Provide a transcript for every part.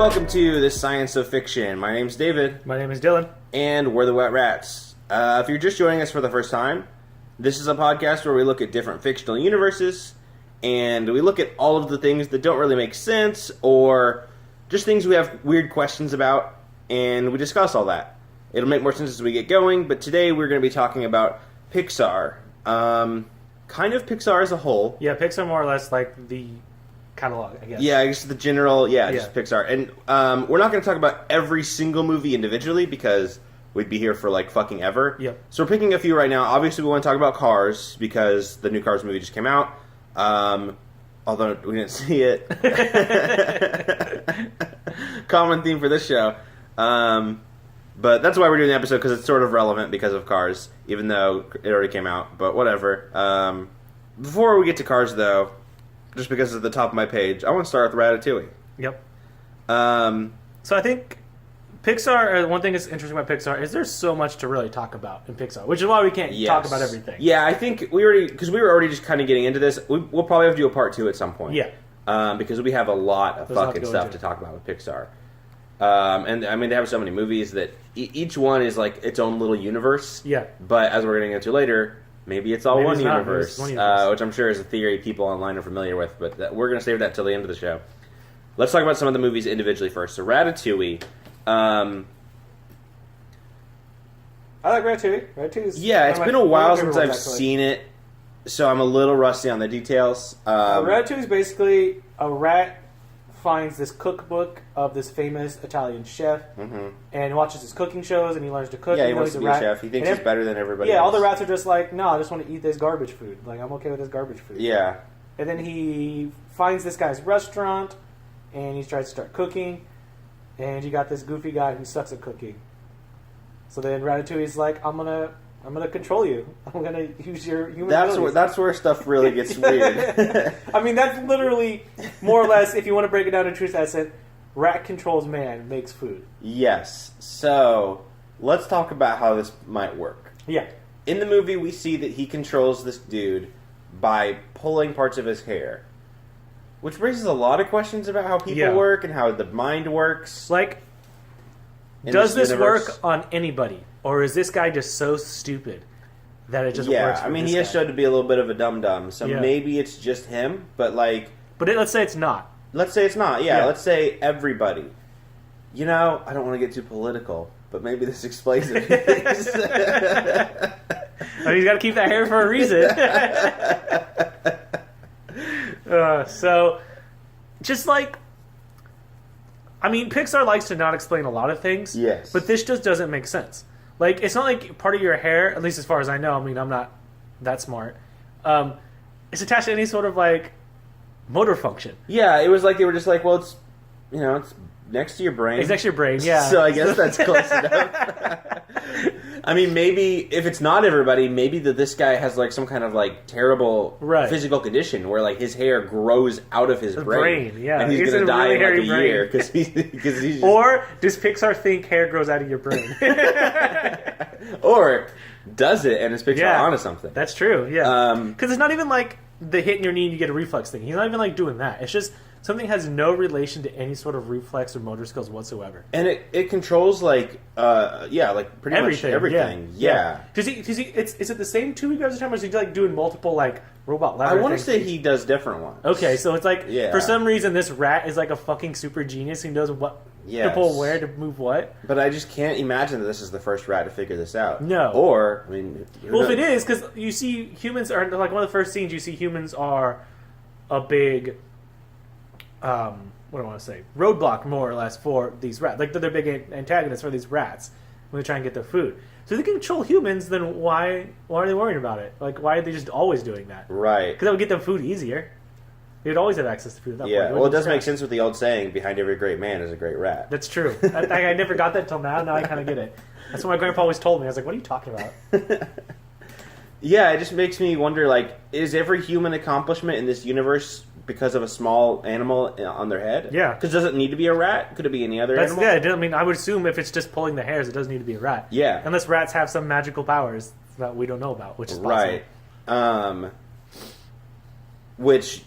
welcome to this Science of Fiction. My name's David. My name is Dylan. And we're the Wet Rats. If you're just joining us for the first time, this is a podcast where we look at different fictional universes, and we look at all of the things that don't really make sense, or just things we have weird questions about, and we discuss all that. It'll make more sense as we get going, but today we're going to be talking about Pixar. Kind of Pixar as a whole. Yeah, Pixar more or less like the catalog, I guess. Yeah, I guess the general, just Pixar. And we're not going to talk about every single movie individually because we'd be here for like fucking ever. Yep. So we're picking a few right now. Obviously, we want to talk about Cars because the new Cars movie just came out. Although we didn't see it. Common theme for this show. But that's why we're doing the episode, because it's sort of relevant because of Cars, even though it already came out. But whatever. Before we get to Cars, though, just because it's at the top of my page, I want to start with Ratatouille. Yep. So I think Pixar, one thing that's interesting about Pixar is there's so much to really talk about in Pixar, which is why we can't talk about everything. Yeah, I think because we were already just kind of getting into this, we'll probably have to do a part 2 at some point. Yeah. Because we have a lot of fucking stuff to talk about with Pixar. And I mean, they have so many movies that each one is like its own little universe. Yeah. But as we're getting into later, maybe it's all one universe, which I'm sure is a theory people online are familiar with. But we're going to save that till the end of the show. Let's talk about some of the movies individually first. So Ratatouille. I like Ratatouille. It's been a while since I've seen it, so I'm a little rusty on the details. Ratatouille is basically a rat finds this cookbook of this famous Italian chef and watches his cooking shows, and he learns to cook. Yeah, he wants to be a chef. He thinks he's better than everybody else. Yeah, all the rats are just like, no, I just want to eat this garbage food. Like, I'm okay with this garbage food. Yeah. And then he finds this guy's restaurant, and he tries to start cooking, and you got this goofy guy who sucks at cooking. So then Ratatouille's like, I'm gonna control you. I'm gonna use your human abilities. That's where stuff really gets weird. I mean, that's literally more or less, if you want to break it down in truth essence, rat controls man, makes food. Yes. So let's talk about how this might work. Yeah. In the movie, we see that he controls this dude by pulling parts of his hair, which raises a lot of questions about how people work and how the mind works. Like, does this work on anybody? Or is this guy just so stupid that it just works for I mean, this he has guy? showed to be a little bit of a dum-dum, so maybe it's just him, but like... But let's say it's not. Let's say it's not, let's say everybody. You know, I don't want to get too political, but maybe this explains it. I mean, he's got to keep that hair for a reason. So, just like... I mean, Pixar likes to not explain a lot of things. Yes. But this just doesn't make sense. Like, it's not like part of your hair, at least as far as I know, I mean, I'm not that smart, it's attached to any sort of, like, motor function. Yeah, it was like they were just like, well, it's, it's next to your brain. It's next to your brain, yeah. So I guess that's close enough. I mean, maybe, if it's not everybody, maybe this guy has, like, some kind of, like, terrible physical condition where, like, his hair grows out of his brain. Yeah. And he's going to die in, like, a year because he's just... Or does Pixar think hair grows out of your brain? Or does it, and is Pixar onto something? That's true, yeah. Because it's not even, like, the hitting your knee and you get a reflex thing. He's not even, like, doing that. It's just... Something has no relation to any sort of reflex or motor skills whatsoever. And it controls, like, like pretty much everything. Yeah. Does he, is it the same 2 guys at a time, or is he, like, doing multiple, like, robot lever I want to say he does different ones. Okay, so it's like, for some reason, this rat is, like, a fucking super genius who knows what to pull where to move what. But I just can't imagine that this is the first rat to figure this out. No. Or, I mean... Well, if it is, because you see humans are, like, one of the first scenes you see humans are a big... what do I want to say? Roadblock, more or less, for these rats. Like, they're big antagonists for these rats when they try and get their food. So if they can control humans, then why are they worrying about it? Like, why are they just always doing that? Right. Because that would get them food easier. They'd always have access to food at that point. Yeah, well, it does make sense with the old saying, behind every great man is a great rat. That's true. I never got that until now. Now I kind of get it. That's what my grandpa always told me. I was like, what are you talking about? Yeah, it just makes me wonder, like, is every human accomplishment in this universe because of a small animal on their head? Yeah. Because does it need to be a rat? Could it be any other animal? Yeah, I mean, I would assume if it's just pulling the hairs, it doesn't need to be a rat. Yeah. Unless rats have some magical powers that we don't know about, which is possible. Right. Which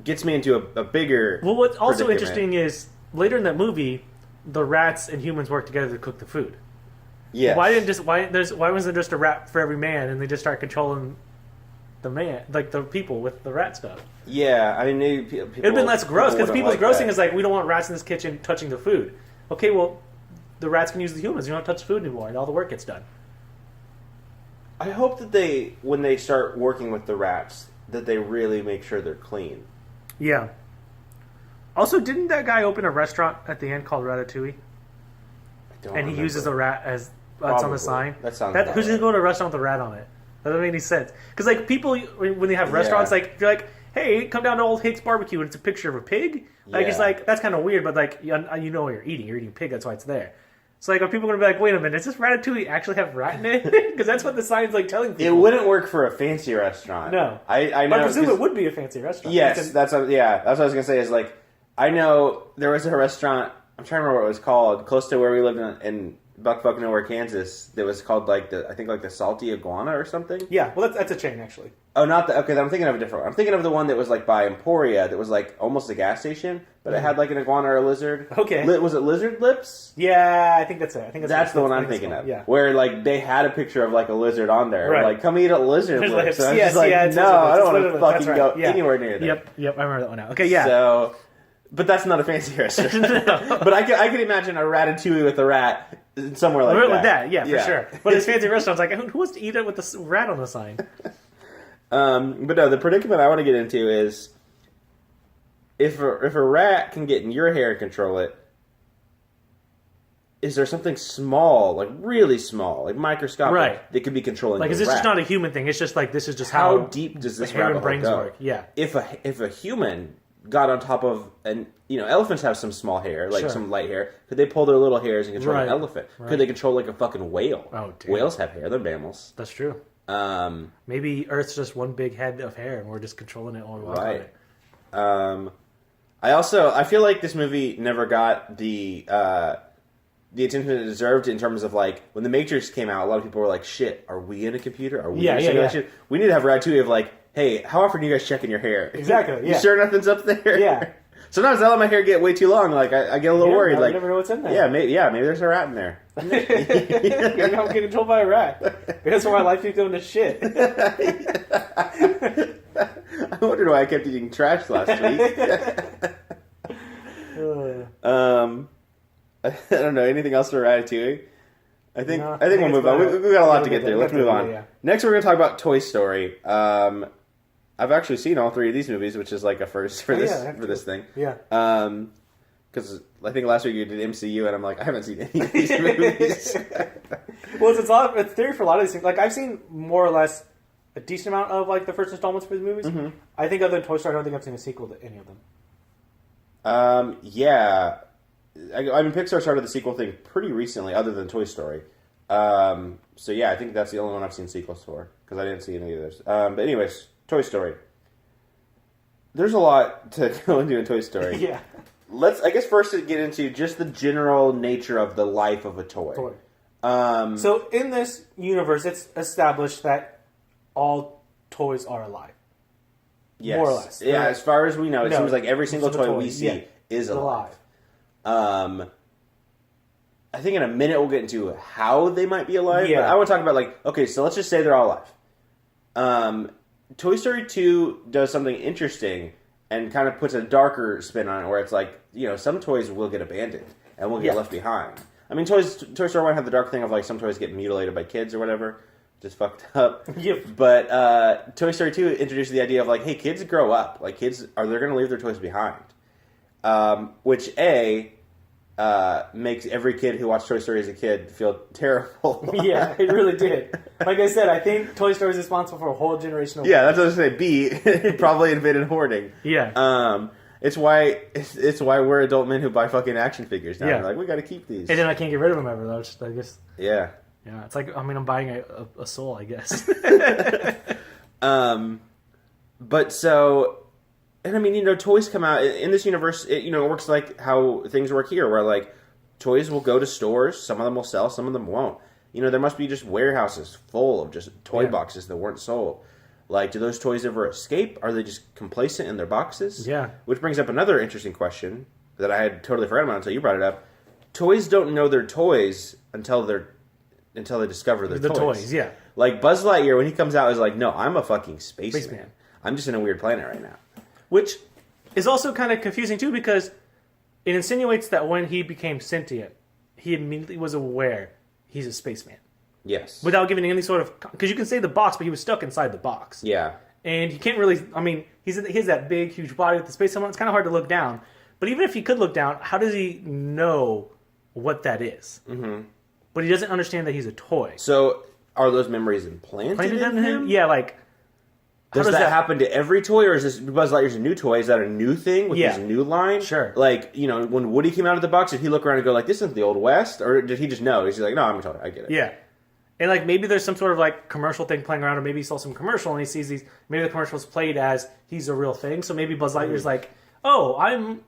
gets me into a bigger Well, what's also predicament. interesting is later in that movie, the rats and humans work together to cook the food. Yes. Why wasn't there just a rat for every man, and they just start controlling the man, like the people with the rat stuff? Yeah, I mean, maybe people, It'd been less gross because people's like grossing that. is like, we don't want rats in this kitchen touching the food. Okay, well, the rats can use the humans. You don't touch food anymore, and all the work gets done. I hope that when they start working with the rats, that they really make sure they're clean. Yeah. Also, didn't that guy open a restaurant at the end called Ratatouille? And he uses a rat as that's on the sign. That sounds. Who's gonna go to a restaurant with a rat on it? That doesn't make any sense. Because like people, when they have restaurants, like you're like, hey, come down to Old Hicks Barbecue, and it's a picture of a pig. Like it's like that's kind of weird, but like you know what you're eating. You're eating pig. That's why it's there. So like, are people gonna be like, wait a minute, does this Ratatouille actually have rat in it? Because that's what the sign's like telling people. It wouldn't work for a fancy restaurant. No, I know. But I presume it would be a fancy restaurant. Yes, that's what I was gonna say. Is like, I know there was a restaurant. I'm trying to remember what it was called, close to where we lived in Buckfuck Nowhere, Kansas. That was called like the Salty Iguana or something. Yeah, well that's a chain actually. Oh, not the okay. I'm thinking of a different one. I'm thinking of the one that was like by Emporia. That was like almost a gas station, but it had like an iguana or a lizard. Okay, was it Lizard Lips? Yeah, I think that's it. I think that's the one I'm thinking of. Yeah, where like they had a picture of like a lizard on there. Right. Like, come eat a lizard lips. So I was yes, just like, yeah, no, I don't want to fucking go anywhere near there. Yep. I remember that one now. Okay, yeah. So, but that's not a fancy restaurant. No. But I can imagine a ratatouille with a rat somewhere like that. With that, yeah, for sure. But it's fancy restaurants. Like, who wants to eat it with the rat on the sign? But no, the predicament I want to get into is if a rat can get in your hair and control it, is there something small, like really small, like microscopic, that could be controlling? Like, is this just not a human thing? It's just like this is just how deep does this rabbit hole go? Work? Yeah. If a human got on top of elephants have some small hair, like some light hair. Could they pull their little hairs and control an elephant? Right. Could they control like a fucking whale? Oh, dude. Whales have hair; they're mammals. That's true. Maybe Earth's just one big head of hair, and we're just controlling it while we walk on it. I feel like this movie never got the attention it deserved in terms of like when The Matrix came out. A lot of people were like, "Shit, are we in a computer? Are we in a simulation? We need to have Ratatouille of like, hey, how often do you guys check in your hair? Exactly. Yeah. You sure nothing's up there? Yeah. Sometimes I let my hair get way too long. Like I get a little worried. Like you never know what's in there. Yeah, maybe there's a rat in there. Maybe I'm getting controlled by a rat. That's why my life keeps going to shit. I wondered why I kept eating trash last week. I don't know. Anything else for Ratatouille? I think we'll move on. We've got a lot to get through. Let's move on. Yeah. Next, we're going to talk about Toy Story. I've actually seen all three of these movies, which is like a first for this thing. Yeah. Because I think last week you did MCU, and I'm like, I haven't seen any of these movies. Well, it's theory for a lot of these things. Like I've seen more or less a decent amount of like the first installments for the movies. Mm-hmm. I think other than Toy Story, I don't think I've seen a sequel to any of them. Yeah. I mean, Pixar started the sequel thing pretty recently, other than Toy Story. So yeah, I think that's the only one I've seen sequels for, because I didn't see any of those. But anyways, Toy Story. There's a lot to go into in Toy Story. Yeah. Let's, I guess, first to get into just the general nature of the life of a toy. So in this universe, it's established that all toys are alive. Yes. More or less. Yeah, as far as we know, it seems like every single toy we see is alive. I think in a minute we'll get into how they might be alive. Yeah. But I want to talk about like, okay, so let's just say they're all alive. Toy Story 2 does something interesting and kind of puts a darker spin on it, where it's like, some toys will get abandoned and will get left behind. I mean, Toy Story 1 had the dark thing of like some toys get mutilated by kids or whatever, just fucked up. Yep. But Toy Story 2 introduced the idea of like, hey, kids grow up. Like kids they're going to leave their toys behind, which makes every kid who watched Toy Story as a kid feel terrible. Yeah, it really did. Like I said, I think Toy Story is responsible for a whole generation of that's what I was going to say. B, it probably invented hoarding. Yeah. It's why we're adult men who buy fucking action figures now. Yeah. We're like, we got to keep these. And then I can't get rid of them ever, though. I guess. Yeah. Yeah, it's like, I'm buying a soul, I guess. But so... And I mean, toys come out in this universe. It works like how things work here, where like toys will go to stores. Some of them will sell, some of them won't. There must be just warehouses full of just toy boxes that weren't sold. Like, do those toys ever escape? Are they just complacent in their boxes? Yeah. Which brings up another interesting question: that I had totally forgotten about until you brought it up. Toys don't know they're toys until they discover they're the toys. Yeah. Like Buzz Lightyear, when he comes out, is like, no, I'm a fucking spaceman. I'm just in a weird planet right now. Which is also kind of confusing, too, because it insinuates that when he became sentient, he immediately was aware he's a spaceman. Yes. Without giving any sort of... Because you can say the box, but he was stuck inside the box. Yeah. And he can't really... I mean, he has that big, huge body with the space helmet. It's kind of hard to look down. But even if he could look down, how does he know what that is? Mm-hmm. But he doesn't understand that he's a toy. So, are those memories implanted in him? Yeah, like... Does that happen to every toy, or is this Buzz Lightyear's a new toy? Is that a new thing with his new line? Sure. Like, when Woody came out of the box, did he look around and go like, "This isn't the Old West," or did he just know? He's like, "No, I'm a toy. I get it." Yeah, and like maybe there's some sort of like commercial thing playing around, or maybe he saw some commercial and he sees these. Maybe the commercial's played as he's a real thing. So maybe Buzz Lightyear's like, "Oh, I'm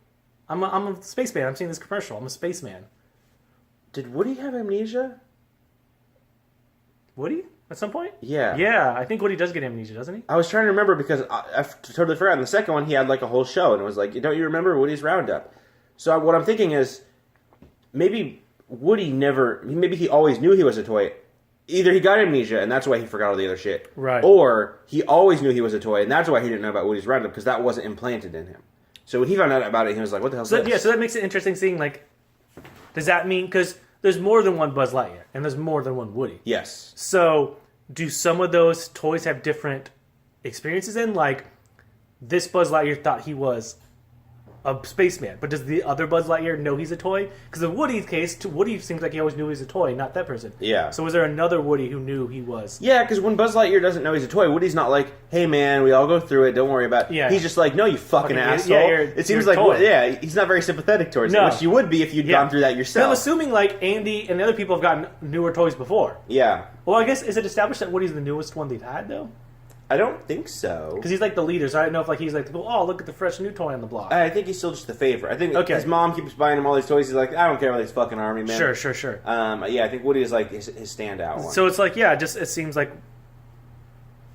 a spaceman. I'm seeing this commercial. I'm a spaceman." Did Woody have amnesia? Woody? At some point? Yeah. Yeah, I think Woody does get amnesia, doesn't he? I was trying to remember because I totally forgot. In the second one, he had like a whole show, and it was like, don't you remember Woody's Roundup? So what I'm thinking is, maybe Woody maybe he always knew he was a toy. Either he got amnesia, and that's why he forgot all the other shit. Right. Or he always knew he was a toy, and that's why he didn't know about Woody's Roundup, because that wasn't implanted in him. So when he found out about it, he was like, what the hell is this? Yeah, so that makes it interesting seeing, like, does that mean, because there's more than one Buzz Lightyear, and there's more than one Woody. Yes. So, do some of those toys have different experiences in? Like, this Buzz Lightyear thought he was a spaceman, but does the other Buzz Lightyear know he's a toy? Because in Woody's case, Woody seems like he always knew he was a toy, not that person. Yeah. So was there another Woody who knew he was? Yeah, because when Buzz Lightyear doesn't know he's a toy, Woody's not like, hey man, we all go through it, don't worry about it. Yeah. He's just like, no, you fucking asshole. Yeah, it seems you're like, a toy. he's not very sympathetic towards it, which you would be if you'd gone through that yourself. So I'm assuming like Andy and the other people have gotten newer toys before. Yeah. Well, I guess, is it established that Woody's the newest one they've had, though? I don't think so. Because he's like the leader, so I don't know if like he's like, oh, look at the fresh new toy on the block. I think he's still just the favorite. I think his mom keeps buying him all these toys. He's like, I don't care about these fucking army men. Sure. Yeah, I think Woody is like his standout one. So it's like, it seems like...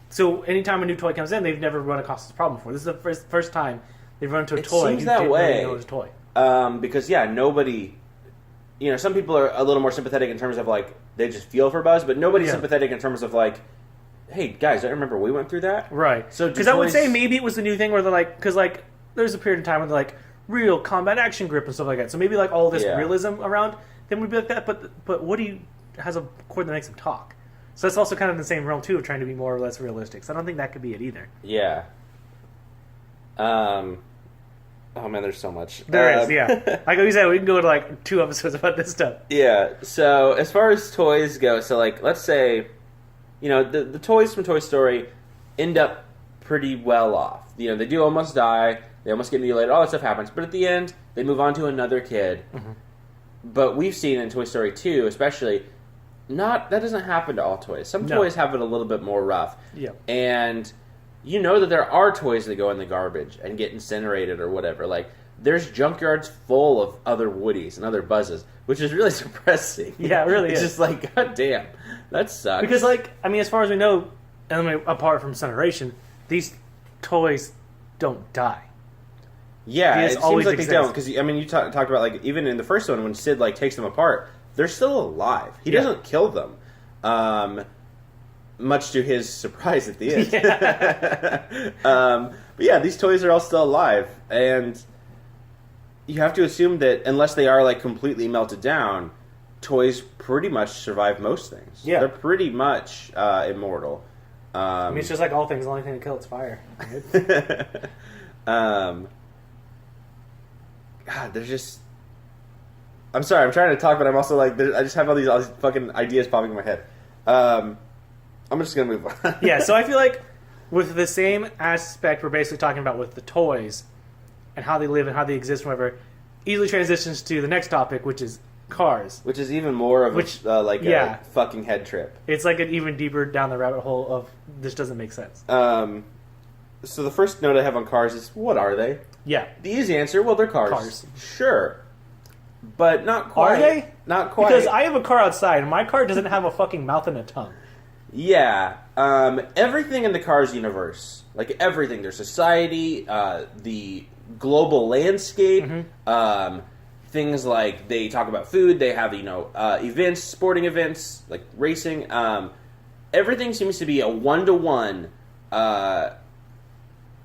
So anytime a new toy comes in, they've never run across this problem before. This is the first time they've run into a toy seems who that didn't way. really know it was a toy. Because, nobody... some people are a little more sympathetic in terms of, like, they just feel for Buzz, but nobody's sympathetic in terms of, like, hey, guys, I remember we went through that. Right. So because I would say maybe it was the new thing where they're like... Because, like, there's a period of time where they're like, real combat action grip and stuff like that. So maybe, like, all this realism around them would be like that. But Woody has a cord that makes him talk. So that's also kind of in the same realm, too, of trying to be more or less realistic. So I don't think that could be it either. Yeah. Oh, man, there's so much. There is, yeah. Like you said, we can go to, like, 2 episodes about this stuff. Yeah. So as far as toys go, so, like, let's say... the toys from Toy Story end up pretty well off. They do almost die. They almost get mutilated. All that stuff happens. But at the end, they move on to another kid. Mm-hmm. But we've seen in Toy Story 2, especially, that doesn't happen to all toys. Some toys have it a little bit more rough. Yeah. And you know that there are toys that go in the garbage and get incinerated or whatever. Like, there's junkyards full of other Woodies and other Buzzes, which is really depressing. Yeah, it really it's is. It's just like, god damn. That sucks. Because, like, I mean, as far as we know, apart from incineration, these toys don't die. Yeah, it seems like they don't. Because, I mean, you talked about, like, even in the first one, when Sid, like, takes them apart, they're still alive. He doesn't kill them. Much to his surprise at the end. But, yeah, these toys are all still alive. And you have to assume that unless they are, like, completely melted down... toys pretty much survive most things. Yeah. They're pretty much immortal. I mean, it's just like all things. The only thing that kills is fire. God, there's just... I'm sorry, I'm trying to talk, but I'm also like... I just have all these fucking ideas popping in my head. I'm just going to move on. Yeah, so I feel like with the same aspect we're basically talking about with the toys and how they live and how they exist, whatever, easily transitions to the next topic, which is cars. Which is even more of a fucking head trip. It's like an even deeper down the rabbit hole of this doesn't make sense. So the first note I have on cars is, what are they? Yeah. The easy answer, well, they're cars. Cars. Sure. But not quite. Are they? Not quite. Because I have a car outside, and my car doesn't have a fucking mouth and a tongue. Yeah. Everything in the Cars universe, like everything, their society, the global landscape. Mm-hmm. Things like they talk about food. They have events, sporting events like racing. Everything seems to be a 1-to-1.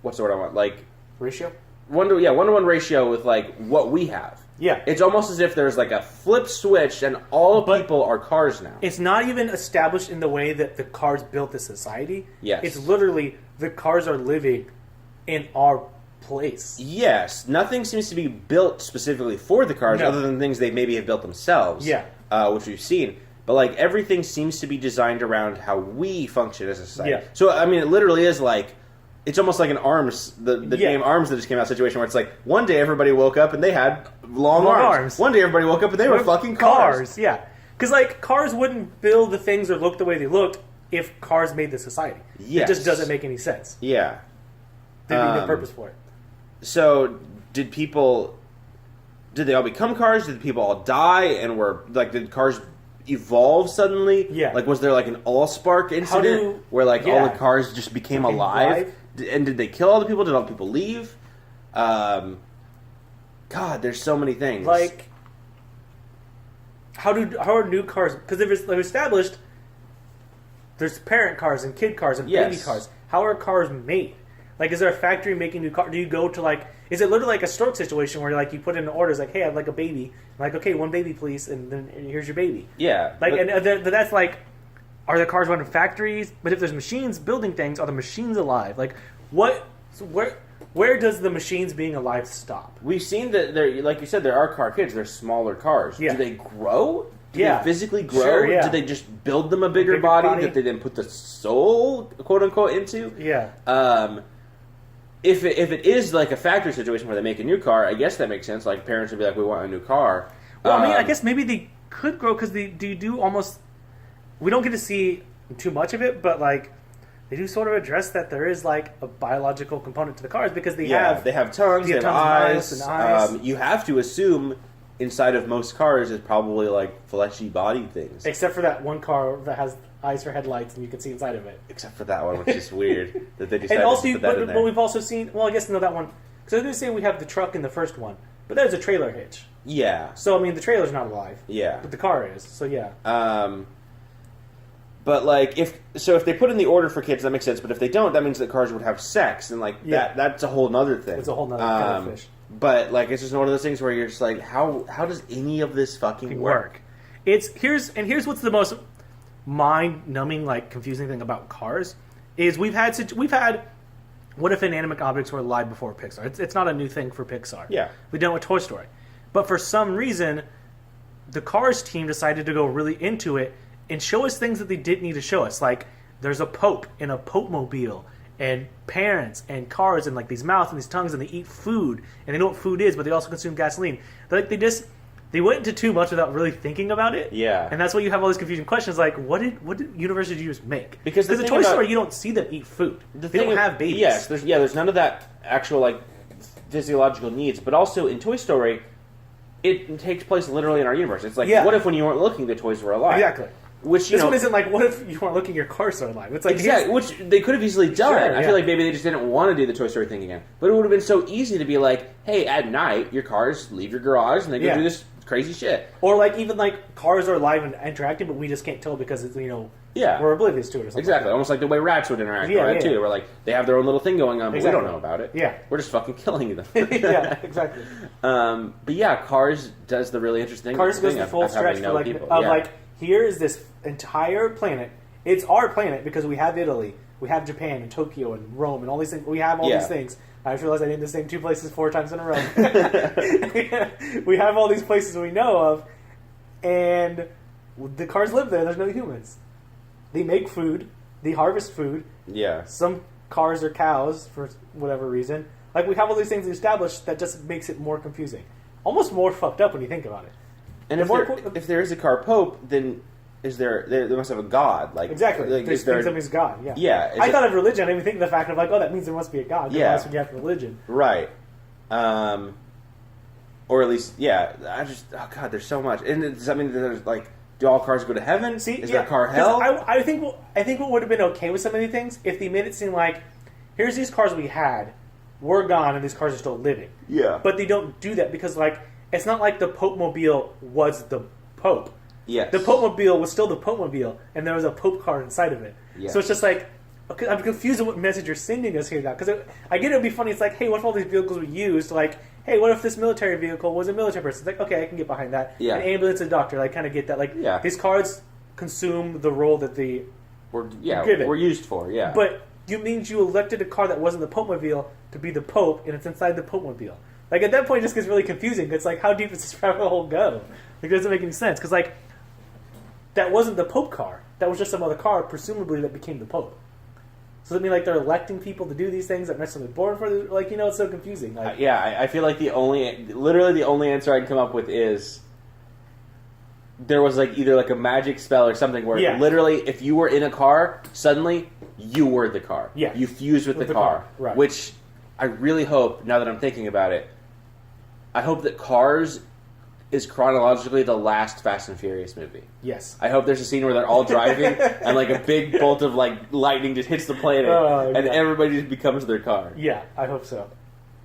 What's the word I want? Like Ratio? 1-to-1 ratio with like what we have. Yeah. It's almost as if there's like a flip switch and all people are cars now. It's not even established in the way that the cars built the society. Yes. It's literally the cars are living in our place. Yes. Nothing seems to be built specifically for the cars other than things they maybe have built themselves. Yeah. Which we've seen. But like everything seems to be designed around how we function as a society. Yeah. So I mean it literally is like it's almost like an ARMS, the game ARMS that just came out situation where it's like one day everybody woke up and they had long arms. One day everybody woke up and they were fucking cars. Yeah. Because like cars wouldn't build the things or look the way they looked if cars made the society. Yes. It just doesn't make any sense. Yeah. There'd be no purpose for it. So did they all become cars? Did people all die and did cars evolve suddenly? Yeah. Like was there like an Allspark incident where like all the cars just became alive? And did they kill all the people? Did all the people leave? God, there's so many things. Like, how are new cars? Because they've established there's parent cars and kid cars and baby cars. How are cars made? Like, is there a factory making new cars? Do you go to like? Is it literally like a store situation where like you put in orders like, hey, I'd like a baby. I'm like, okay, one baby, please, and then here's your baby. Yeah. Like, but that's like. Are the cars run in factories? But if there's machines building things, are the machines alive? Like, where does the machines being alive stop? We've seen that there, like you said, there are car kids. They're smaller cars. Yeah. Do they grow? Do they physically grow? Sure, yeah. Do they just build them a bigger body that they then put the soul, quote unquote, into? Yeah. If it is like a factory situation where they make a new car, I guess that makes sense. Like parents would be like, we want a new car. Well, I mean, I guess maybe they could grow because they do almost. We don't get to see too much of it, but like they do sort of address that there is like a biological component to the cars because they have tongues, they have eyes. And eyes. You have to assume inside of most cars is probably like fleshy body things, except for that one car that has eyes for headlights and you can see inside of it. Except for that one, which is weird that they decided and also, to put that in there. But we've also seen. Well, I guess that one because I was going to say we have the truck in the first one, but there's a trailer hitch. Yeah. So I mean, the trailer's not alive. Yeah. But the car is. So yeah. But like if they put in the order for kids, that makes sense. But if they don't, that means that cars would have sex, and like that's a whole other thing. It's a whole other kind of fish. But like it's just one of those things where you're just like, how does any of this fucking work? Here's what's the most mind-numbing, like confusing thing about cars is we've had what if inanimate objects were alive before Pixar? It's not a new thing for Pixar. Yeah, we've done it with Toy Story, but for some reason, the Cars team decided to go really into it and show us things that they didn't need to show us. Like, there's a Pope in a Pope-mobile, and parents, and cars, and like these mouths and these tongues, and they eat food, and they know what food is, but they also consume gasoline. They went into too much without really thinking about it. Yeah. And that's why you have all these confusing questions like, what universe did you just make? Because the Toy Story, you don't see them eat food. They don't have babies. Yes, there's none of that actual like physiological needs. But also in Toy Story, it takes place literally in our universe. It's like, what if when you weren't looking, the toys were alive? Exactly. This one isn't like, what if you weren't looking, your cars are alive? It's like exactly, which they could have easily done. Sure, I feel like maybe they just didn't want to do the Toy Story thing again. But it would have been so easy to be like, hey, at night, your cars leave your garage and they go do this crazy shit. Or like even like cars are alive and interacting, but we just can't tell because it's we're oblivious to it or something. Exactly, like almost like the way rats would interact too. Where like they have their own little thing going on, but we don't know about it. Yeah, we're just fucking killing them. Yeah, exactly. But yeah, Cars does the really interesting. Cars goes the full stretch for like like here is this entire planet. It's our planet because we have Italy, we have Japan and Tokyo and Rome and all these things. We have all these things. I just realized I named the same two places 4 times in a row. We have all these places we know of, and the cars live there. There's no humans. They make food. They harvest food. Yeah. Some cars are cows for whatever reason. Like, we have all these things established that just makes it more confusing. Almost more fucked up when you think about it. And if there is a car pope, then they must have a god. Like exactly. Like, there's somebody's god. Yeah. Yeah. I thought of religion. I didn't even think of the fact of like, oh, that means there must be a god. Yeah. That's when you have religion. Right. Or at least, God, there's so much. And does that mean that there's like, do all cars go to heaven? Is there a car hell? I think what would have been okay with some of these things if they made it seem like, here's these cars we had, we're gone and these cars are still living. Yeah. But they don't do that because, like, it's not like the Pope-mobile was the Pope. Yes. The Pope-mobile was still the Pope-mobile, and there was a Pope car inside of it. Yes. So it's just like, okay, I'm confused with what message you're sending us here now. Because I get it would be funny. It's like, hey, what if all these vehicles were used? Like, hey, what if this military vehicle was a military person? It's like, okay, I can get behind that. Yeah. An ambulance, a doctor, like, kind of get that. Like, Yeah. these cars consume the role that they given. We're used for, yeah. But you means you elected a car that wasn't the Pope-mobile to be the Pope, and it's inside the Pope-mobile. Like, at that point, it just gets really confusing. It's like, how deep does this rabbit hole go? Like, it doesn't make any sense. Because, like, that wasn't the Pope car. That was just some other car, presumably, that became the Pope. So does it mean, like, they're electing people to do these things that aren't necessarily born for this? Like, it's so confusing. Like, I feel like literally the only answer I can come up with is there was, like, either, like, a magic spell or something where literally, if you were in a car, suddenly you were the car. Yeah. You fused with the car. Right. Which I really hope, now that I'm thinking about it, I hope that Cars is chronologically the last Fast and Furious movie. Yes. I hope there's a scene where they're all driving and like a big bolt of like lightning just hits the planet and everybody just becomes their car. Yeah, I hope so.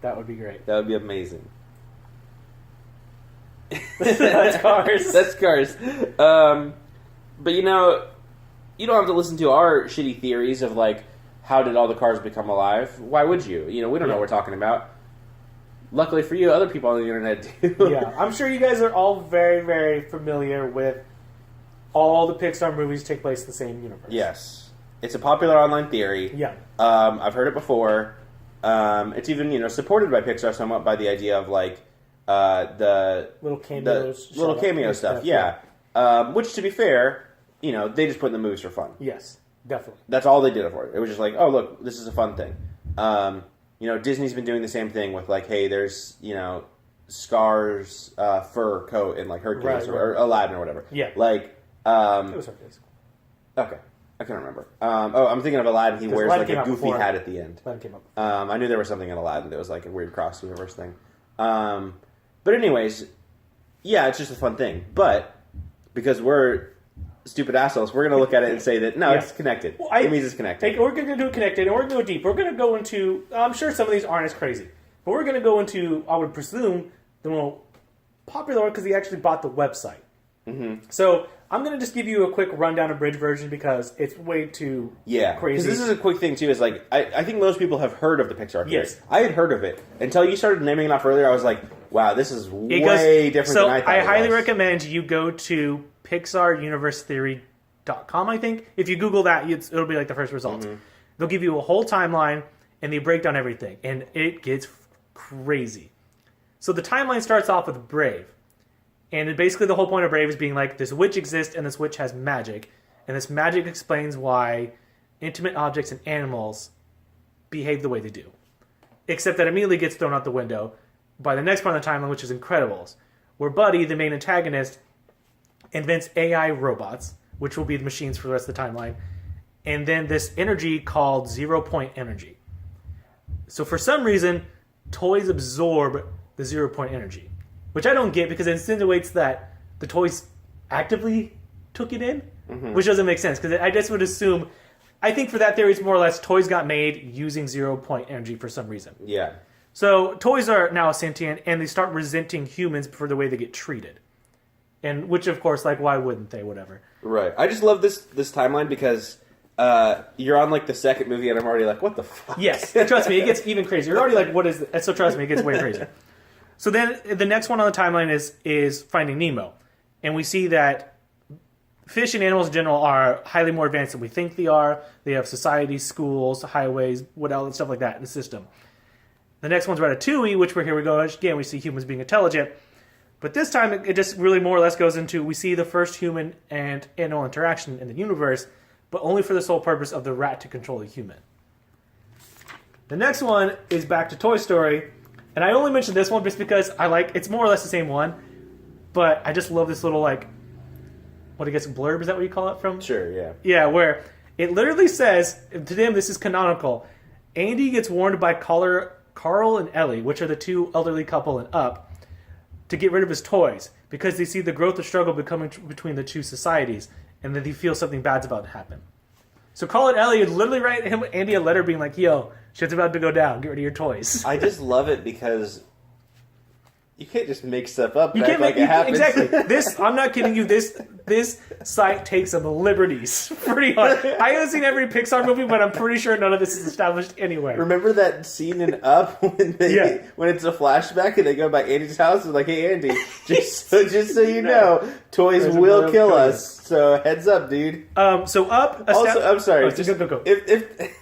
That would be great. That would be amazing. That's Cars. That's Cars. But you don't have to listen to our shitty theories of like how did all the cars become alive? Why would you? We don't know what we're talking about. Luckily for you, other people on the internet do. Yeah, I'm sure you guys are all very, very familiar with all the Pixar movies take place in the same universe. Yes. It's a popular online theory. Yeah. I've heard it before. It's even, supported by Pixar somewhat by the idea of, like, the... Little cameos. Little cameo stuff, yeah. Which, to be fair, they just put in the movies for fun. Yes, definitely. That's all they did it for. It was just like, oh, look, this is a fun thing. Disney's been doing the same thing with, like, hey, there's, Scar's fur coat in, like, Hercules or Aladdin or whatever. Yeah. Like, it was Hercules. Okay. I can't remember. I'm thinking of Aladdin. He wears, Aladdin like, a goofy hat at the end. Aladdin came up. I knew there was something in Aladdin that was, like, a weird cross-universe thing. But anyways, yeah, it's just a fun thing. But, because we're stupid assholes, we're going to look at it and say that, no, it's connected. Well, it means it's connected. We're going to do it connected, and we're going to go deep. We're going to go into... I'm sure some of these aren't as crazy. But we're going to go into, I would presume, the more popular one, because he actually bought the website. Mm-hmm. So, I'm going to just give you a quick rundown, abridged version, because it's way too crazy. Because this is a quick thing, too, is like, I think most people have heard of the Pixar theory. Yes. I had heard of it. Until you started naming it off earlier, I was like, wow, this is way different than I thought. So, I highly recommend you go to PixarUniverseTheory.com, I think. If you Google that, it'll be like the first results. Mm-hmm. They'll give you a whole timeline, and they break down everything. And it gets crazy. So the timeline starts off with Brave. And basically the whole point of Brave is being like, this witch exists, and this witch has magic. And this magic explains why intimate objects and animals behave the way they do. Except that immediately gets thrown out the window by the next part of the timeline, which is Incredibles. Where Buddy, the main antagonist, invents AI robots, which will be the machines for the rest of the timeline, and then this energy called 0-point energy. So for some reason, toys absorb the 0-point energy, which I don't get because it insinuates that the toys actively took it in, which doesn't make sense because I just would assume, I think for that theory it's more or less toys got made using 0-point energy for some reason. Yeah. So toys are now sentient and they start resenting humans for the way they get treated. And which, of course, like, why wouldn't they? Whatever. Right. I just love this timeline because you're on, like, the second movie, and I'm already like, what the fuck? Yes. Trust me, it gets even crazier. You're already like, what is this? So trust me, it gets way crazier. So then the next one on the timeline is Finding Nemo. And we see that fish and animals in general are highly more advanced than we think they are. They have societies, schools, highways, what else, stuff like that in the system. The next one's Ratatouille, which here we go. Again, we see humans being intelligent. But this time, it just really more or less goes into, we see the first human and animal interaction in the universe, but only for the sole purpose of the rat to control the human. The next one is back to Toy Story, and I only mentioned this one just because it's more or less the same one, but I just love this little, blurb, is that what you call it from? Sure, yeah. Yeah, where it literally says, to them this is canonical, Andy gets warned by Carl and Ellie, which are the two elderly couple and Up, to get rid of his toys because they see the growth of struggle becoming between the two societies and that they feel something bad's about to happen. So Carl and Ellie would literally write Andy a letter being like, yo, shit's about to go down. Get rid of your toys. I just love it because you can't just make stuff up. You can't make it happens. Exactly. This, I'm not kidding you. This site takes some liberties pretty hard. I haven't seen every Pixar movie, but I'm pretty sure none of this is established anywhere. Remember that scene in Up when it's a flashback and they go by Andy's house and like, hey Andy, just so you know, toys will kill us. So heads up, dude. So Up. Also, I'm sorry. Go. If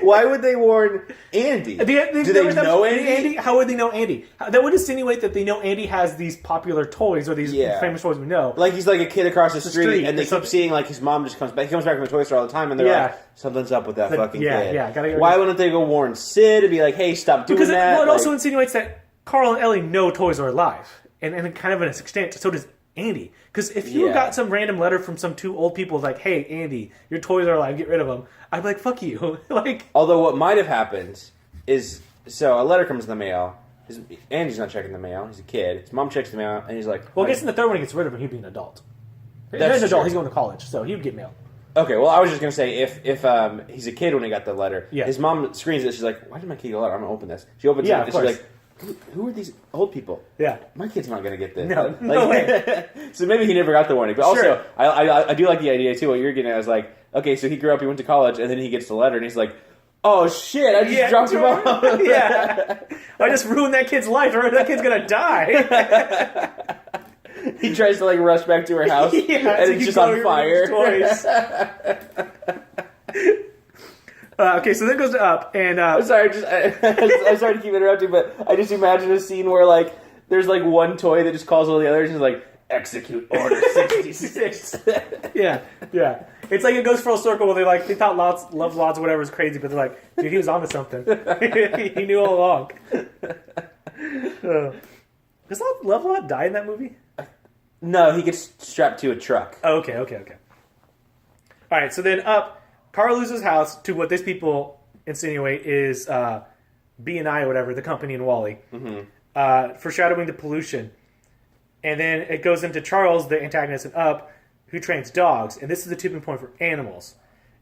why would they warn Andy? Do they know Andy? How would they know Andy? That would insinuate that they know Andy has these popular toys or these famous toys we know. Like he's like a kid across the street and they keep seeing like his mom just comes back. He comes back from the toy store all the time and they're like, something's up with that fucking kid. Yeah. Why wouldn't they go warn Sid and be like, hey, stop doing that? Well, it also insinuates that Carl and Ellie know toys are alive. And kind of an extent, so does Andy. Because if you got some random letter from some two old people like, hey, Andy, your toys are alive, get rid of them, I'd be like, fuck you. Although what might have happened is, so a letter comes in the mail. Andy's not checking the mail. He's a kid. His mom checks the mail, and he's like... Well, I guess in the third one he gets rid of him, he'd be an adult. He's an adult, he's going to college, so he would get mail. Okay, well, I was just going to say, if he's a kid when he got the letter, his mom screens it, she's like, why did my kid get a letter? I'm going to open this. She opens it, and she's like, who are these old people? Yeah. My kid's not going to get this. No way. So maybe he never got the warning. But also, I do like the idea, too, what you're getting at is like, okay, so he grew up, he went to college, and then he gets the letter, and he's like, oh, shit, I just dropped him off. I just ruined that kid's life, or that kid's going to die. He tries to, like, rush back to her house, and it's just on fire. Okay, so then it goes to Up, and... I'm sorry, I'm sorry to keep interrupting, but I just imagine a scene where, like, there's, like, one toy that just calls all the others, and is like, execute order 66. Yeah. It's like it goes full circle where they thought Love Lots or whatever was crazy, but they're like, dude, he was onto something. He knew all along. Does Love Lot die in that movie? No, he gets strapped to a truck. Oh, okay. Alright, so then Up, Carl loses his house to what these people insinuate is B&I or whatever, the company in Wall-E, foreshadowing the pollution. And then it goes into Charles, the antagonist in Up, who trains dogs. And this is the tipping point for animals.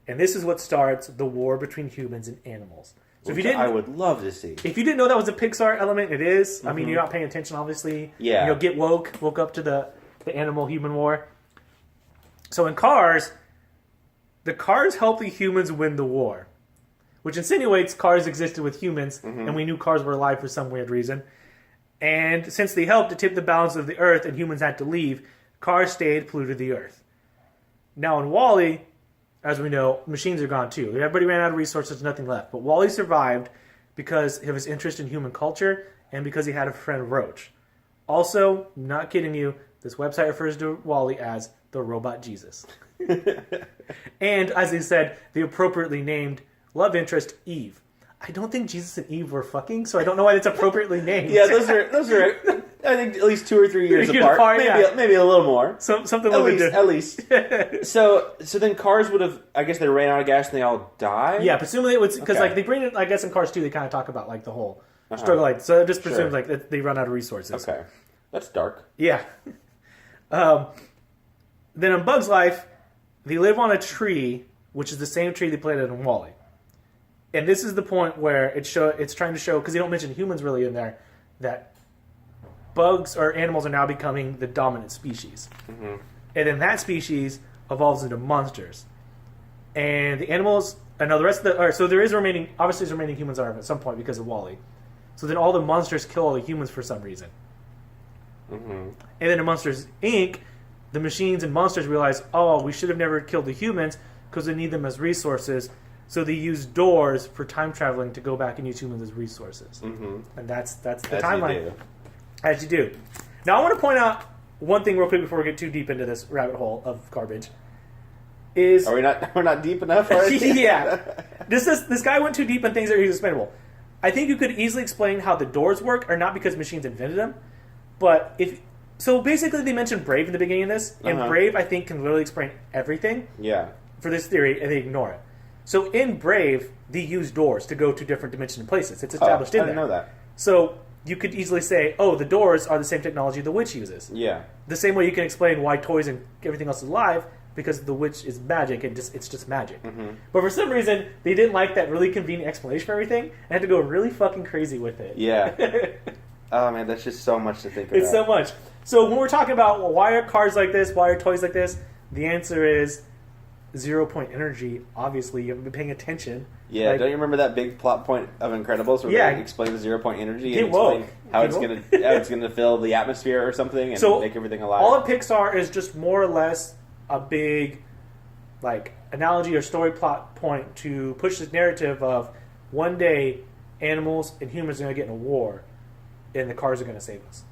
And this is what starts the war between humans and animals. So if you didn't, I would love to see. If you didn't know that was a Pixar element, it is. I mean, you're not paying attention, obviously. Yeah. Get woke up to the animal-human war. So in Cars, the cars help the humans win the war. Which insinuates cars existed with humans, and we knew cars were alive for some weird reason. And since they helped to tip the balance of the Earth and humans had to leave, cars stayed, polluted the Earth. Now in Wall-E, as we know, machines are gone too. Everybody ran out of resources, nothing left. But Wall-E survived because of his interest in human culture and because he had a friend Roach. Also, not kidding you, this website refers to Wall-E as the Robot Jesus. And, as they said, the appropriately named love interest Eve. I don't think Jesus and Eve were fucking, so I don't know why it's appropriately named. Yeah, those are I think at least 2 or 3 years apart. Maybe a little more. Something a little bit at least. So then Cars would have, I guess they ran out of gas and they all died? Yeah, presumably it was, because like they bring it, I guess in Cars 2 they kind of talk about like the whole struggle, like, so it just presumes like that they run out of resources. Okay. That's dark. Yeah. Then in Bug's Life, they live on a tree, which is the same tree they planted in Wall-E. And this is the point where it's trying to show, because they don't mention humans really in there, that bugs or animals are now becoming the dominant species. And then that species evolves into monsters. And the animals, the rest of the, so there is remaining humans are at some point because of Wall-E. So then all the monsters kill all the humans for some reason. And then in Monsters, Inc., the machines and monsters realize, oh, we should have never killed the humans because we need them as resources. So they use doors for time traveling to go back and use humans as resources. And that's the timeline. As you do. Now I want to point out one thing real quick before we get too deep into this rabbit hole of garbage. We're not deep enough already? Yeah. This guy went too deep in things that are explainable. I think you could easily explain how the doors work, or not because machines invented them, but so basically they mentioned Brave in the beginning of this, and Brave I think can literally explain everything. Yeah. For this theory, and they ignore it. So in Brave, they use doors to go to different dimensions and places. It's established in there. I didn't know that. So you could easily say, oh, the doors are the same technology the witch uses. Yeah. The same way you can explain why toys and everything else is alive because the witch is magic and it's just magic. Mm-hmm. But for some reason, they didn't like that really convenient explanation for everything and had to go really fucking crazy with it. Yeah. Oh man, that's just so much to think about. It's so much. So when we're talking about, well, why are cars like this? Why are toys like this? The answer is 0 point energy. Obviously, you haven't been paying attention. Yeah, Like, don't you remember that big plot point of Incredibles where Yeah. they explain the 0 point energy Get and woke. explain how it's gonna fill the atmosphere or something and So, make everything alive? all of Pixar is just more or less a big, like, analogy or story plot point to push this narrative of one day animals and humans are going to get in a war, and the cars are going to save us.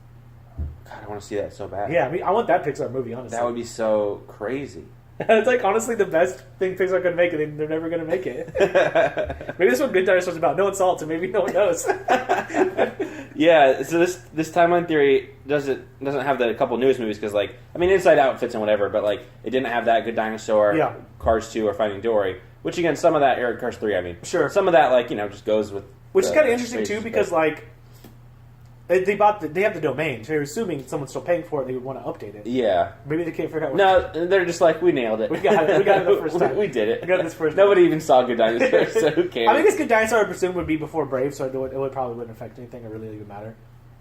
God, I want to see that so bad. Yeah, I mean, I want that Pixar movie, honestly. That would be so crazy. It's like, honestly, the best thing Pixar could make, and they're never going to make it. Maybe that's what Good Dinosaur's about. No one saw it, so maybe no one knows. Yeah, so this timeline theory doesn't have the couple newest movies because, like, I mean, Inside Out fits in whatever, but like it didn't have that Good Dinosaur, Yeah. Cars 2, or Finding Dory. Which again, some of that, or Cars 3, I mean, Sure. some of that, like, you know, just goes with. Which is the kind of interesting, space, too, because, but- like, they have the domain, so you're assuming someone's still paying for it, they would want to update it. Yeah. Maybe they can't figure out what No, they're just like, we nailed it. We got it the first time. We did it. We got it this first Nobody even saw Good Dinosaur, so who cares? I guess Good Dinosaur, I presume, would be before Brave, so it would probably wouldn't affect anything or really even matter.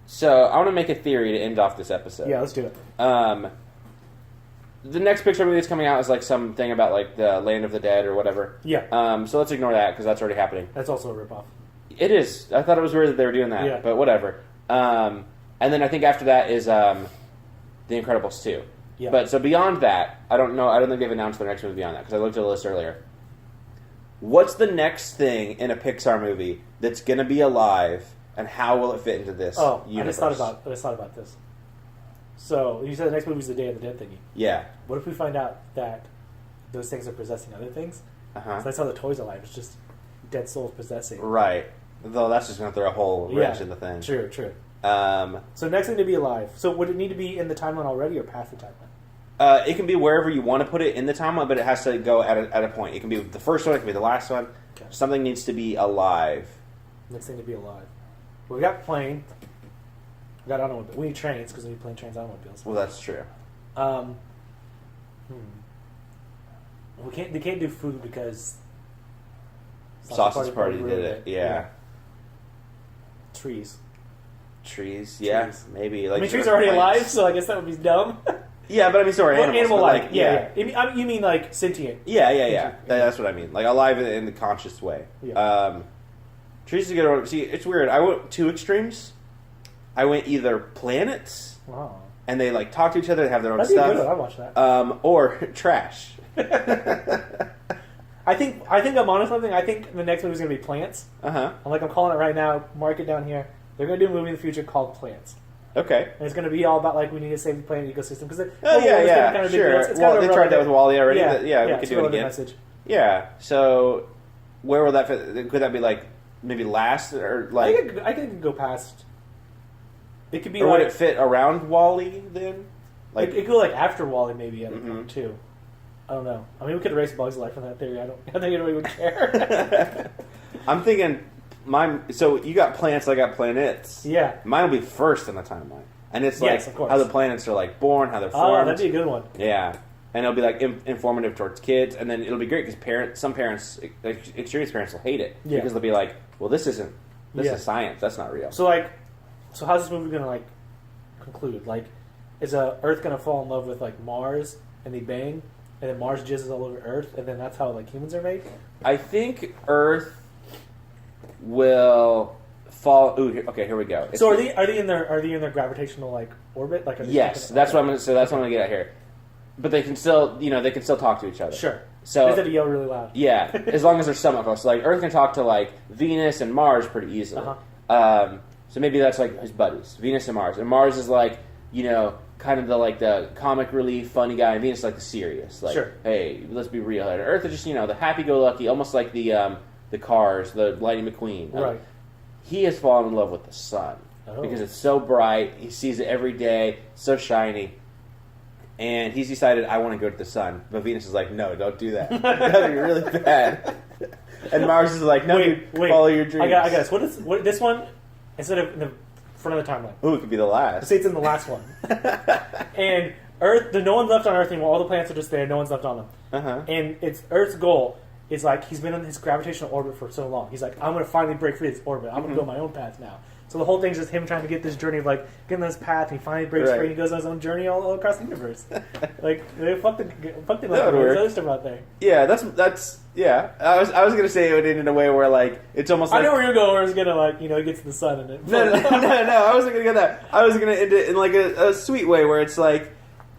So I want to make a theory to end off this episode. Yeah, let's do it. The next Pixar movie that's coming out is like something about like the Land of the Dead or whatever. Yeah. So let's ignore that because that's already happening. That's also a ripoff. It is. I thought it was weird that they were doing that, Yeah. but whatever. And then I think after that is The Incredibles 2. Yeah. But so beyond that, I don't know. I don't think they've announced their next movie beyond that because I looked at the list earlier. What's the next thing in a Pixar movie that's going to be alive, and how will it fit into this universe? I just thought about this. So, you said the next movie is the Day of the Dead thingy. Yeah. What if we find out that those things are possessing other things? Uh-huh. So that's how the toys are alive. It's just dead souls possessing. Right. Though that's just going to throw a whole wrench in the thing. True. So next thing to be alive. So would it need to be in the timeline already or past the timeline? It can be wherever you want to put it in the timeline, but it has to go at a point. It can be the first one, it can be the last one. Okay. Something needs to be alive. Next thing to be alive. Well, we got plane. We got automobiles. We need trains because we need plane, trains, automobiles. Well, that's true. They can't do food because Sausage Party did ruined it. Yeah. Trees. Trees, yeah, Trees. maybe. Like Trees are already plants. alive, so I guess that would be dumb. Yeah, but I mean, so are Well, animals. animal but, life. like, Yeah. You mean like sentient? Yeah. That's what I mean. Like alive in the conscious way. Yeah. Trees is a good one. See, it's weird. I went two extremes. I went either planets, Wow. and they like talk to each other and have their own That'd be a stuff. good one. I'd watch that. Or trash. I think I'm onto something. I think the next movie is going to be Plants. Uh-huh. I'm calling it right now. Mark it down here. They're going to do a movie in the future called Plants. Okay. And it's going to be all about like we need to save the planet ecosystem because Yeah, sure. Well, they tried that with Wall-E already. Yeah, but yeah, we could it's do a it relevant again. message. Yeah. So, where will that fit? Could that be like maybe last or like? I could go past. It could be Or like would it fit around Wall-E then? Like, it could go like after Wall-E maybe at a Mhm. point too. I don't know. I mean, we could erase Bugs Life from that theory. I don't think anybody would care. I'm thinking mine. So you got planets, I got planets. Yeah. Mine will be first in the timeline, and it's Yes, like of course. how the planets are like born, how they're Oh, formed. that'd be a good one. Yeah, and it'll be like informative towards kids, and then it'll be great because some parents, experienced parents, will hate it Yeah. because they'll be like, "Well, this is Yeah. science. That's not real." So how's this movie gonna like conclude? Like, is Earth gonna fall in love with like Mars and they bang, and then Mars jizzes all over Earth, and then that's how like humans are made? I think Earth will fall. Ooh, okay, here we go. So are they in their gravitational like orbit? Like, are they Yes, stuck in- that's okay. what I'm going to. So that's what I'm going to get at here. But they can still, they can still talk to each other. Sure. So They just have to yell really loud. yeah, as long as they're somewhat close. So, like Earth can talk to like Venus and Mars pretty easily. Uh-huh. So maybe that's like his buddies, Venus and Mars is like kind of the comic relief, funny guy, and Venus is like the serious. Like, Sure. hey, let's be real. And Earth is just the happy-go-lucky, almost like the Cars, the Lightning McQueen. Right. He has fallen in love with the sun because it's so bright. He sees it every day, so shiny. And he's decided, I want to go to the sun. But Venus is like, no, don't do that. That'd be really bad. And Mars is like, no, dude, follow your dreams. I got this. What this one, instead of in the front of the timeline, Ooh, it could be the last. say it's in the last one. And Earth. No one's left on Earth anymore. All the planets are just there. No one's left on them. Uh-huh. And it's Earth's goal is like he's been in his gravitational orbit for so long. He's like, I'm going to finally break free of this orbit. I'm going to go my own path now. So the whole thing's just him trying to get this journey of like getting on this path. And he finally breaks free. And he goes on his own journey all across the universe. Like fuck the there's other stuff out there. Yeah, that's yeah. I was gonna say it would end in a way where like it's almost. Like... I know where you're going. Where it's gonna like he gets to the sun and it. No. I wasn't gonna get that. I was gonna end it in like a sweet way where it's like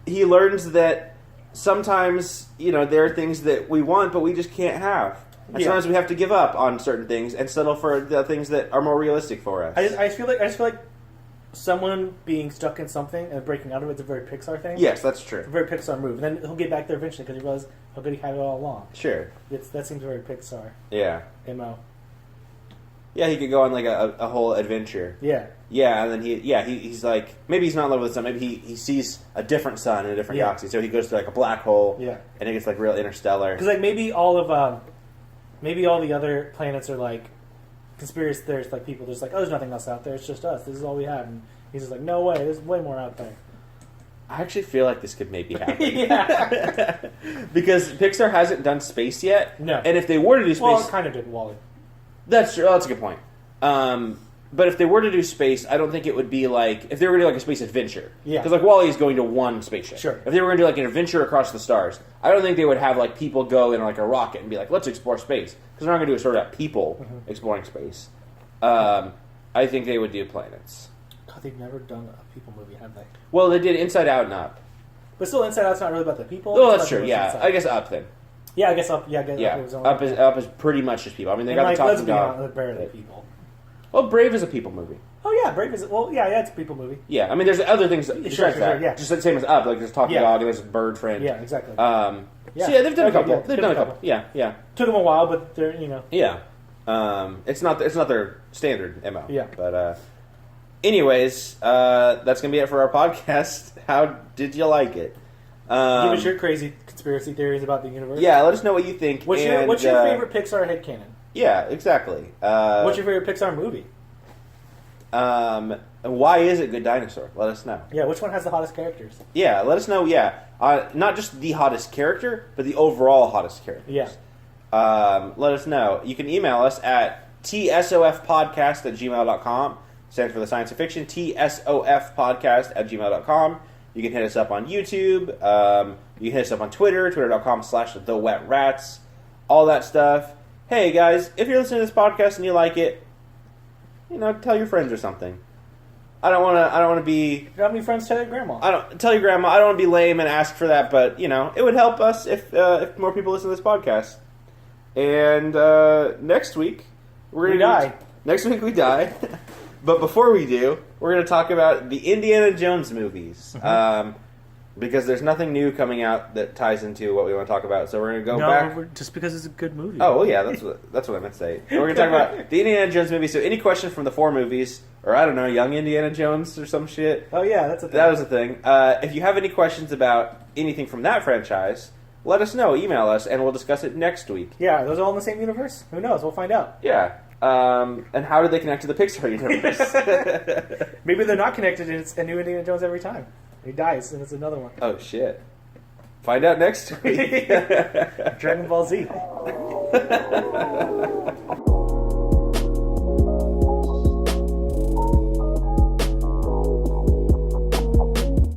he learns that sometimes there are things that we want but we just can't have. And sometimes we have to give up on certain things and settle for the things that are more realistic for us. I just feel like someone being stuck in something and breaking out of it's a very Pixar thing. Yes, that's true. It's a very Pixar move. And then he'll get back there eventually because he realizes how good he had it all along. Sure. That seems very Pixar. Yeah. MO. Yeah, he could go on like a whole adventure. Yeah. Yeah, and then he's like, maybe he's not in love with the sun. Maybe he sees a different sun in a different galaxy. So he goes to like a black hole. Yeah. And it gets like real interstellar. Because like maybe all the other planets are like conspiracy theorists, like people just like, oh, there's nothing else out there. It's just us. This is all we have. And he's just like, no way. There's way more out there. I actually feel like this could maybe happen. Yeah. Because Pixar hasn't done space yet. No. And if they were to do space... Well, it kind of did WALL-E. That's true. Oh, that's a good point. But if they were to do space, I don't think it would be like... If they were going to do like a space adventure. Yeah. Because like WALL-E is going to one spaceship. Sure. If they were going to do like an adventure across the stars, I don't think they would have like people go in like a rocket and be like, let's explore space. Because they're not going to do a sort of people exploring space. I think they would do planets. God, they've never done a people movie, have they? Well, they did Inside Out and Up. But still, Inside Out's not really about the people. Oh, that's true. Yeah, I guess Up then. Yeah, I guess Up. Yeah, Up is pretty much just people. I mean, they got the talking dog. Let's be honest, barely people. Well, Brave is a people movie. Oh yeah, Brave is it's a people movie. Yeah, I mean, there's other things besides that. Yeah, just the same as Up. Like there's talking dog and there's bird friend. Yeah, exactly. So they've done a couple. They've done a couple. Yeah. Took them a while, but they're Yeah. It's not their standard MO. Yeah. But anyways, that's gonna be it for our podcast. How did you like it? Give us your crazy conspiracy theories about the universe. Yeah, let us know what you think. What's your favorite Pixar headcanon? Yeah, exactly. What's your favorite Pixar movie? And why is it Good Dinosaur? Let us know. Yeah, which one has the hottest characters? Yeah, let us know. Yeah, not just the hottest character, but the overall hottest character. Yeah. Let us know. You can email us at tsofpodcast@gmail.com. Stands for the science of fiction. tsofpodcast@gmail.com. You can hit us up on YouTube. You can hit us up on Twitter, twitter.com/thewetrats. All that stuff. Hey guys, if you're listening to this podcast and you like it, tell your friends or something. I don't want to be. If you don't have any friends, tell your grandma. Tell your grandma. I don't want to be lame and ask for that, but it would help us if more people listen to this podcast. And next week we die. Next week we die. But before we do, we're going to talk about the Indiana Jones movies. Because there's nothing new coming out that ties into what we want to talk about. So we're going to go back. Just because it's a good movie. Oh, well, yeah, that's what I meant to say. We're going to talk about the Indiana Jones movies. So any questions from the 4 movies, or I don't know, Young Indiana Jones or some shit. Oh, yeah, that's a thing. That was a thing. If you have any questions about anything from that franchise, let us know. Email us, and we'll discuss it next week. Yeah, are those all in the same universe? Who knows? We'll find out. Yeah. And how do they connect to the Pixar universe? Maybe they're not connected, and it's a new Indiana Jones every time. He dies, and it's another one. Oh, shit. Find out next week. Dragon Ball Z.